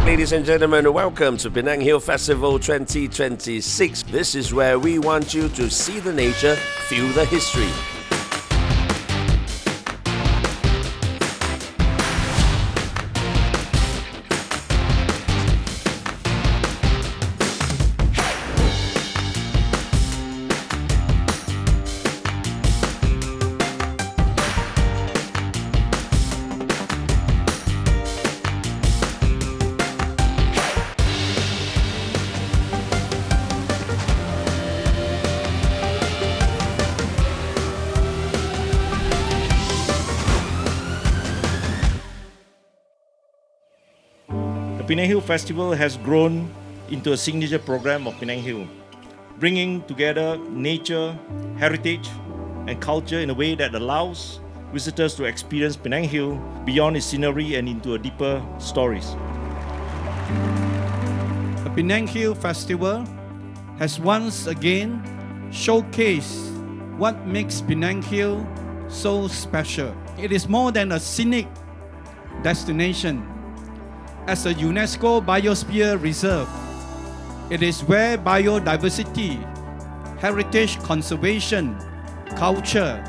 ladies and gentlemen. Welcome to Penang Hill Festival 2026. This is where we want you to see the nature, feel the history. The Penang Hill Festival has grown into a signature program of Penang Hill, bringing together nature, heritage, and culture in a way that allows visitors to experience Penang Hill beyond its scenery and into a deeper stories. The Penang Hill Festival has once again showcased what makes Penang Hill so special. It is more than a scenic destination. As a UNESCO Biosphere Reserve, it is where biodiversity, heritage conservation, culture,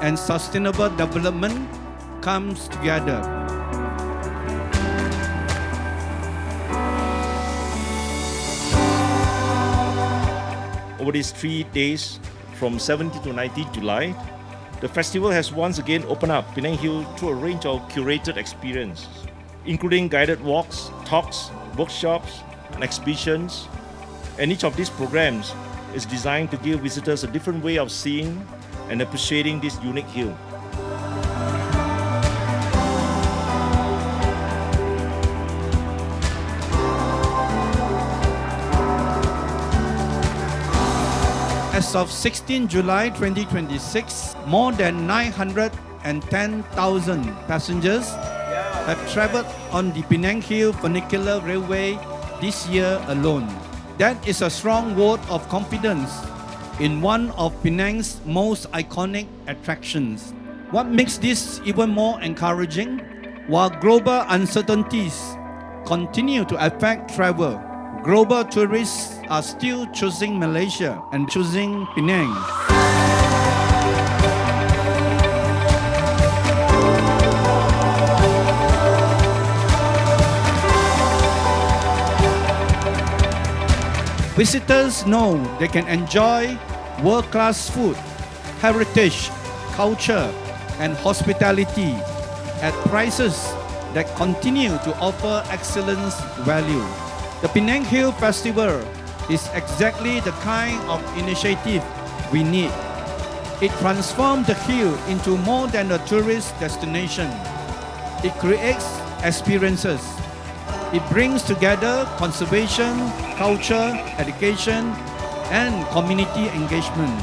and sustainable development comes together. Over these 3 days, from 17 to 19 July, the festival has once again opened up Penang Hill through a range of curated experiences, including guided walks, talks, workshops, and exhibitions. And each of these programs is designed to give visitors a different way of seeing and appreciating this unique hill. As of 16 July 2026, more than 910,000 passengers have travelled on the Penang Hill Funicular Railway this year alone. That is a strong vote of confidence in one of Penang's most iconic attractions. What makes this even more encouraging? While global uncertainties continue to affect travel, global tourists are still choosing Malaysia and choosing Penang. Visitors know they can enjoy world-class food, heritage, culture, and hospitality at prices that continue to offer excellent value. The Penang Hill Festival is exactly the kind of initiative we need. It transforms the hill into more than a tourist destination. It creates experiences. It brings together conservation, culture, education, and community engagement.